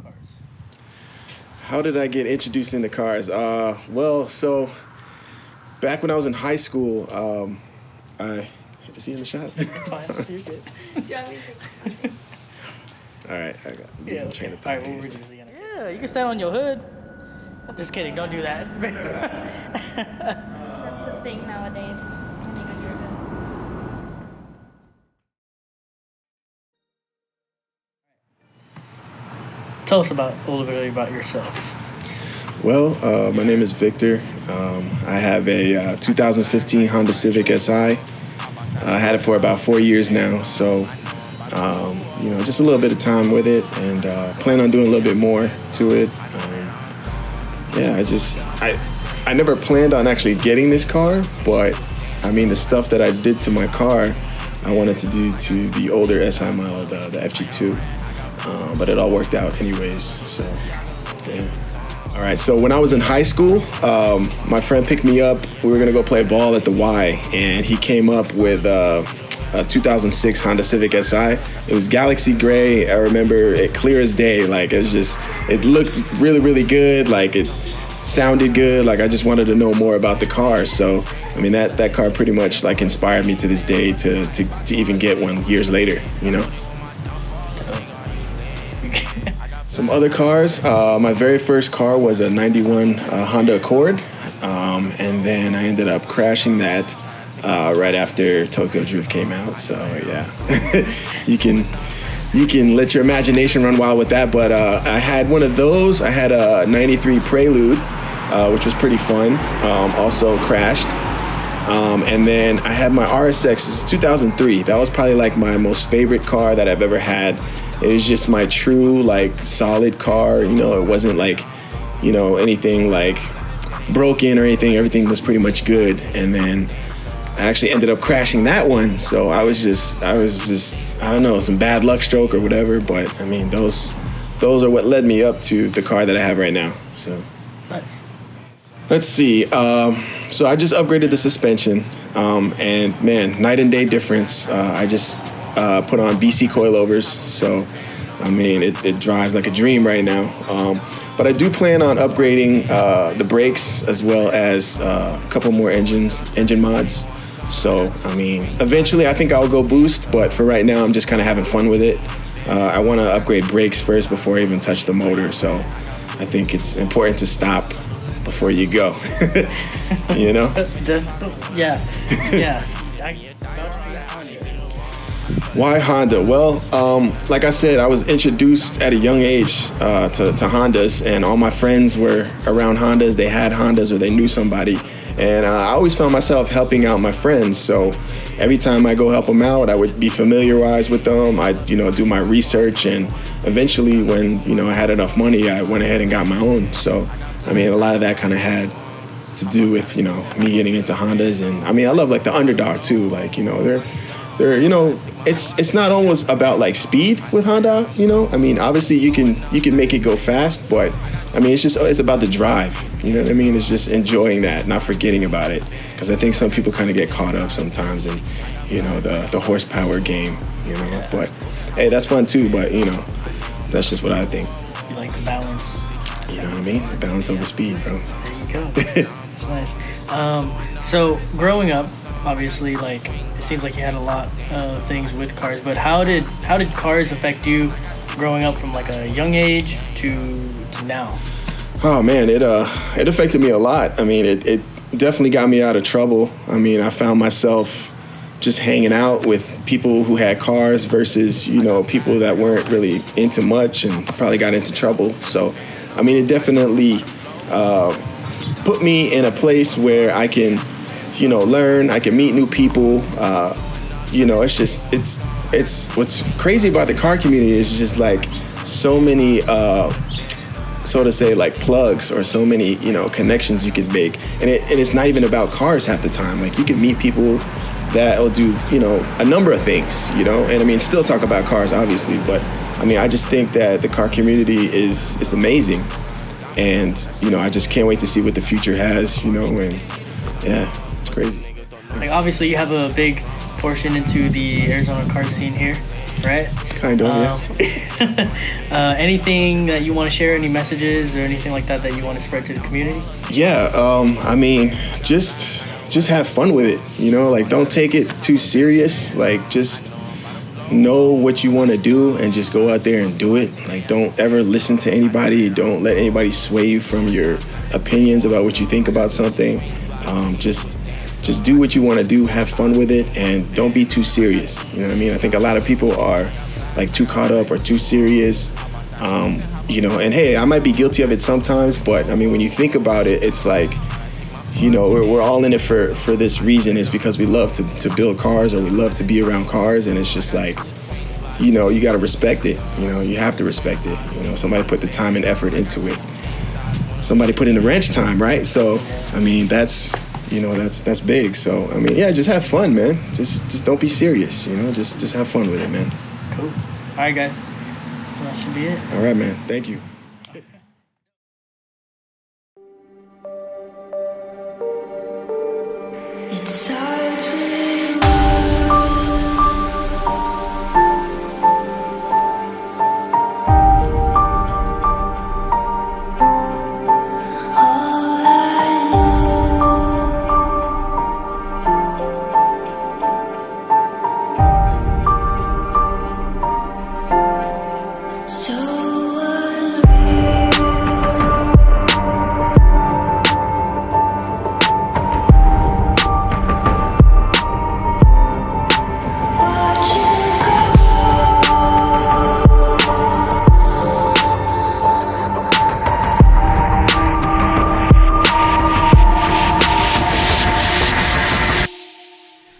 cars? How did I get introduced into cars? Well, so back when I was in high school, is he in the shot? It's fine. You're good. All right, I got a train of thought. All right, yeah, you can stand on your hood. Just kidding, don't do that. That's the thing nowadays, standing on your hood. Tell us a little bit about yourself. Well, my name is Victor. I have a 2015 Honda Civic Si. I had it for about 4 years now, so just a little bit of time with it, and plan on doing a little bit more to it. I never planned on actually getting this car, but I mean the stuff that I did to my car, I wanted to do to the older SI model, the FG4. But it all worked out anyways, so damn. All right, so when I was in high school, my friend picked me up. We were gonna go play ball at the Y, and he came up with a 2006 Honda Civic Si. It was Galaxy Gray. I remember it clear as day. Like it looked really, really good. Like it sounded good. Like I just wanted to know more about the car. So I mean that car pretty much like inspired me to this day to even get one years later. Some other cars. My very first car was a 91 Honda Accord, and then I ended up crashing that right after Tokyo Drift came out. So yeah, you can let your imagination run wild with that. But I had one of those. I had a 93 Prelude, which was pretty fun. Also crashed. And then I had my RSX. This is 2003. That was probably like my most favorite car that I've ever had. It was just my true, like, solid car. It wasn't like, anything like broken or anything. Everything was pretty much good. And then I actually ended up crashing that one. So I was just, I don't know, some bad luck stroke or whatever. But I mean, those are what led me up to the car that I have right now. So nice. Let's see. So I just upgraded the suspension, and man, night and day difference. I just put on BC coilovers, so I mean it drives like a dream right now. But I do plan on upgrading the brakes as well as a couple more engine mods. So I mean, eventually I think I'll go boost, but for right now I'm just kind of having fun with it. I want to upgrade brakes first before I even touch the motor. So I think it's important to stop before you go. Yeah. Why Honda? Well, like I said, I was introduced at a young age to Hondas, and all my friends were around Hondas. They had Hondas or they knew somebody, and I always found myself helping out my friends. So every time I go help them out, I would be familiarized with them. I'd do my research, and eventually when I had enough money, I went ahead and got my own. So I mean, a lot of that kind of had to do with me getting into Hondas, and I mean I love like the underdog too. Like they're it's not almost about like speed with Honda. I mean obviously you can make it go fast, but I mean it's about the drive. You know what I mean? It's just enjoying that, not forgetting about it, because I think some people kind of get caught up sometimes in the horsepower game. But hey, that's fun too. But that's just what I think. You like the balance. You know what I mean? Balance over speed, bro. There you go. That's nice. So growing up, obviously, like it seems like you had a lot of things with cars. But how did cars affect you growing up from like a young age to now? Oh man, it affected me a lot. I mean, it definitely got me out of trouble. I mean, I found myself just hanging out with people who had cars versus people that weren't really into much and probably got into trouble. So I mean, it definitely put me in a place where I can, learn. I can meet new people. It's what's crazy about the car community is just like so many, so to say, like plugs or so many, connections you can make. And it's not even about cars half the time. Like you can meet people that will do, a number of things, and I mean, still talk about cars, obviously, but I mean, I just think that the car community is amazing. And, I just can't wait to see what the future has, and yeah, it's crazy. Like, obviously you have a big portion into the Arizona car scene here. right? Kind of, yeah. Anything that you want to share? Any messages or anything like that you want to spread to the community? Yeah, I mean, just have fun with it, you know, like don't take it too serious, like just know what you want to do and just go out there and do it. Like don't ever listen to anybody, don't let anybody sway you from your opinions about what you think about something. Just do what you want to do, have fun with it, and don't be too serious. You know what I mean? I think a lot of people are like too caught up or too serious. You know, and hey, I might be guilty of it sometimes, but I mean, when you think about it, it's like, you know, we're all in it for this reason. It's because we love to build cars, or we love to be around cars, and it's just like, you know, you got to respect it. You know, you have to respect it. You know, somebody put the time and effort into it. Somebody put in the wrench time, right? So, I mean, that's big. So, I mean, yeah, just have fun, man. Just don't be serious, you know, just have fun with it, man. Cool. All right, guys. That should be it. All right, man. Thank you. It starts with all I know. So unreal. Watch you go.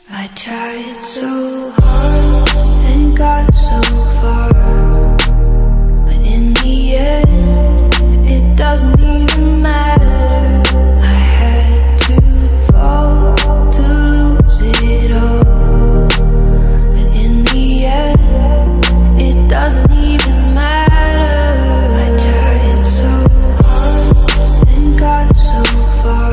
I tried so hard and got so far, but in the end, it doesn't even matter. I had to fall to lose it all, but in the end, it doesn't even matter. I tried so hard and got so far,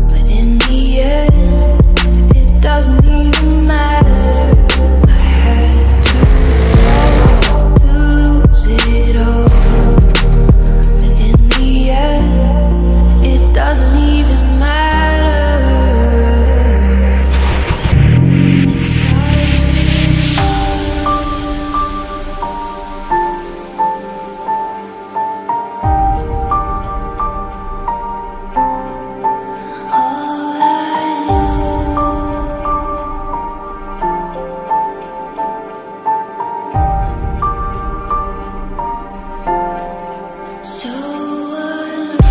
but in the end, it doesn't even matter. I had to fall to lose it all, but in the end, it doesn't even matter. It starts with all I know. So unreal.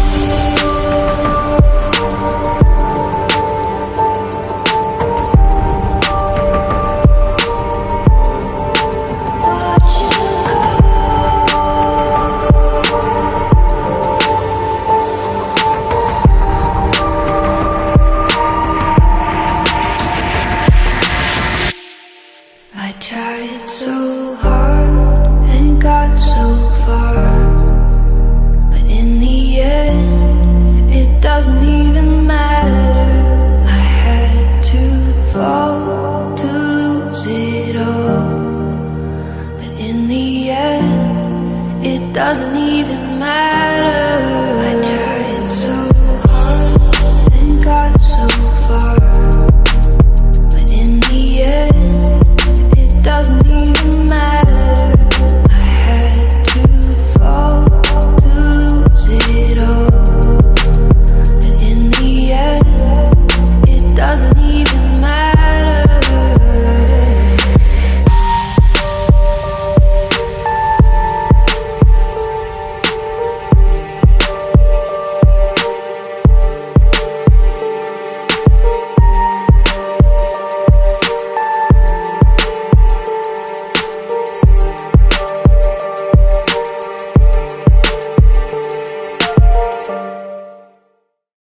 Watch you go. I tried so hard and got so far, but in the end, it doesn't even matter. I had to fall to lose it all, but in the end, it doesn't even matter. I tried